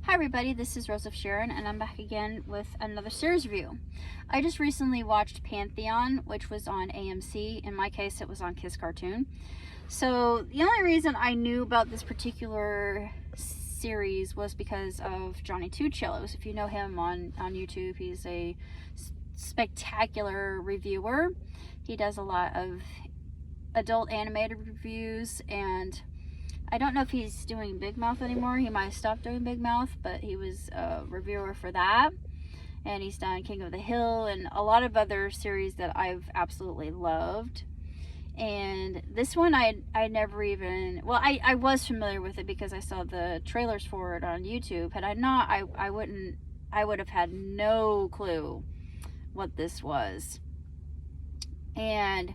Hi everybody, this is Rose of Sharon, and I'm back again with another series review. I just recently watched Pantheon, which was on AMC. In my case, it was on Kiss Cartoon. So the only reason I knew about this particular series was because of Johnny Two Cellos. If you know him on YouTube, he's a spectacular reviewer. He does a lot of adult animated reviews, and I don't know if he's doing Big Mouth anymore. He might have stopped doing Big Mouth, but he was a reviewer for that. And he's done King of the Hill and a lot of other series that I've absolutely loved. And this one I never even, well, I was familiar with it because I saw the trailers for it on YouTube. Had I not, I would have had no clue what this was. And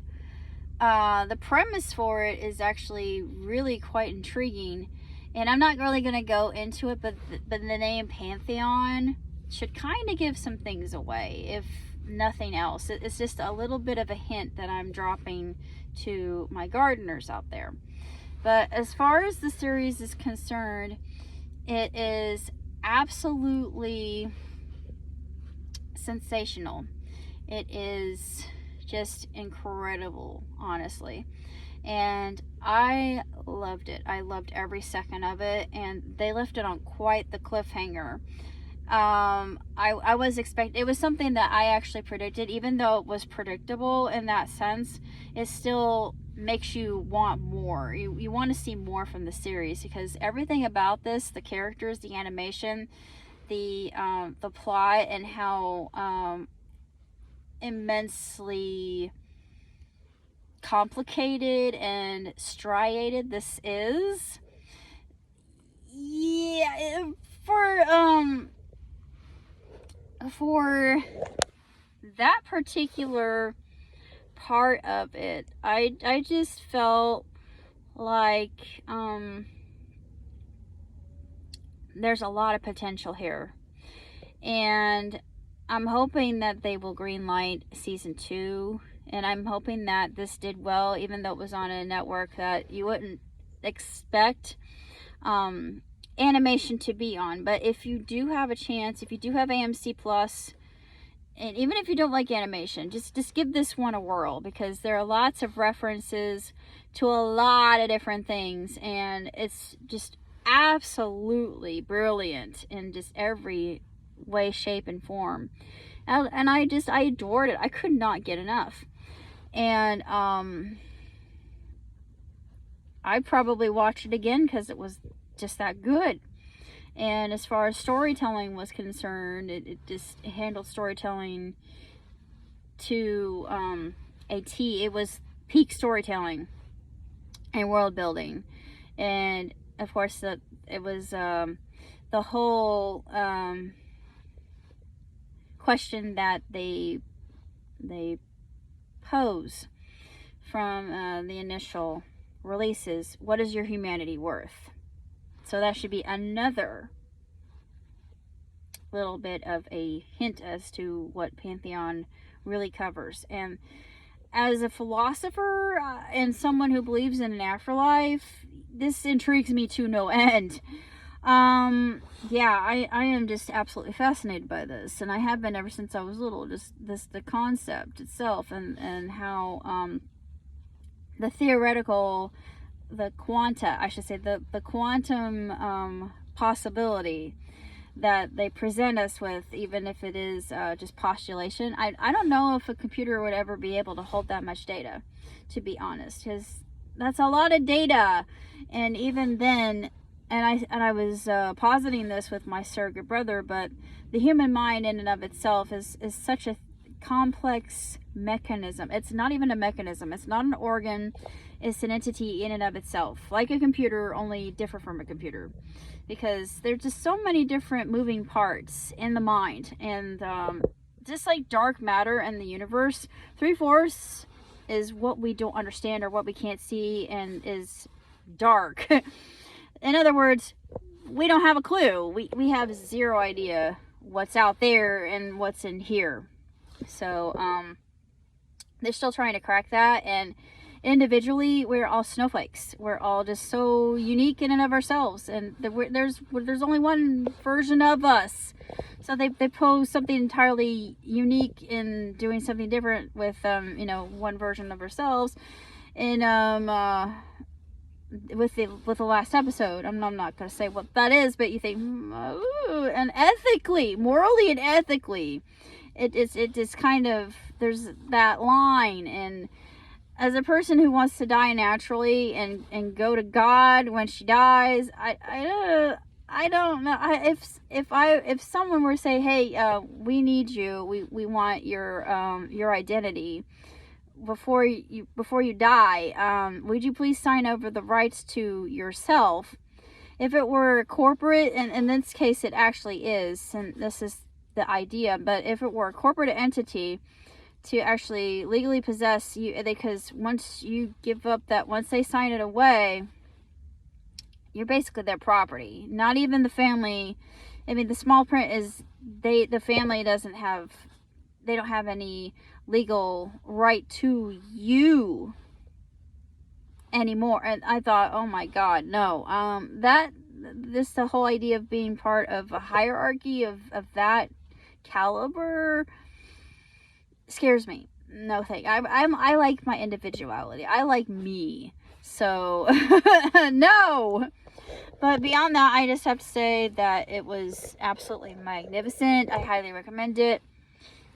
the premise for it is actually really quite intriguing, and I'm not really going to go into it, but the name Pantheon should kind of give some things away, if nothing else. It's just a little bit of a hint that I'm dropping to my gardeners out there. But as far as the series is concerned, it is absolutely sensational. It is just incredible, honestly, and I loved it. I loved every second of it, and they left it on quite the cliffhanger. I was expecting, it was something that I actually predicted. Even though it was predictable in that sense, it still makes you want more. You want to see more from the series, because everything about this, the characters, the animation, the plot, and how immensely complicated and striated this is. Yeah, for that particular part of it, I just felt like there's a lot of potential here, and I'm hoping that they will greenlight season 2, and I'm hoping that this did well, even though it was on a network that you wouldn't expect animation to be on. But if you do have a chance, if you do have AMC Plus, and even if you don't like animation, just give this one a whirl, because there are lots of references to a lot of different things, and it's just absolutely brilliant in just every way, shape, and form. And I adored it. I could not get enough. And I probably watched it again because it was just that good. And as far as storytelling was concerned, it handled storytelling to a T. It was peak storytelling and world building. And of course, it was the whole question that they pose from the initial releases: what is your humanity worth? So that should be another little bit of a hint as to what Pantheon really covers. And as a philosopher and someone who believes in an afterlife, this intrigues me to no end. Yeah, I am just absolutely fascinated by this, and I have been ever since I was little. Just the concept itself, and how the theoretical, the quantum possibility that they present us with, even if it is just postulation. I don't know if a computer would ever be able to hold that much data, to be honest, because that's a lot of data. And even then, and I was positing this with my surrogate brother, but the human mind in and of itself is such a complex mechanism. It's not even a mechanism. It's not an organ. It's an entity in and of itself, like a computer, only different from a computer, because there's just so many different moving parts in the mind. And just like dark matter in the universe, 3/4 is what we don't understand or what we can't see and is dark. In other words, we don't have a clue. We have zero idea what's out there and what's in here. So they're still trying to crack that, and individually, we're all snowflakes. We're all just so unique in and of ourselves, and there's only one version of us. So they pose something entirely unique in doing something different with one version of ourselves. And with the last episode, I'm not going to say what that is, but you think, ooh, and ethically, morally and ethically, it is kind of, there's that line. And as a person who wants to die naturally and go to God when she dies, I don't know. If someone were to say, hey, we need you, we want your identity before you die, would you please sign over the rights to yourself? If it were corporate, and in this case it actually is, and this is the idea, but if it were a corporate entity to actually legally possess you, because once you give up that, once they sign it away, you're basically their property. Not even the family. I mean, the small print is the family don't have any legal right to you anymore. And I thought, oh my God, no. The whole idea of being part of a hierarchy of that caliber scares me. No thank. I like my individuality. I like me. So no. But beyond that, I just have to say that it was absolutely magnificent. I highly recommend it.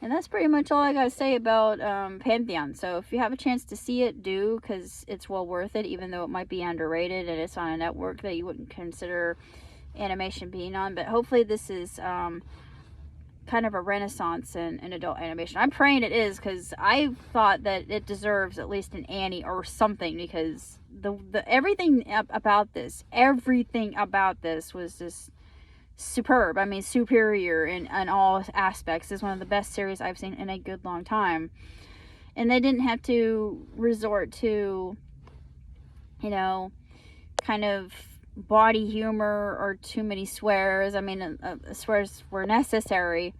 And that's pretty much all I got to say about Pantheon. So if you have a chance to see it, do, because it's well worth it, even though it might be underrated and it's on a network that you wouldn't consider animation being on. But hopefully this is kind of a renaissance in adult animation. I'm praying it is, because I thought that it deserves at least an Annie or something, because everything about this was just superb. I mean, superior in all aspects. It's one of the best series I've seen in a good long time. And they didn't have to resort to, kind of body humor or too many swears. I mean, swears were necessary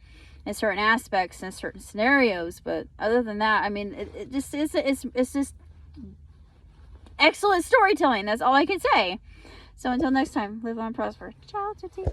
in certain aspects and certain scenarios, but other than that, I mean, it's just excellent storytelling. That's all I can say. So until next time, live on, prosper. Ciao, Tootsie.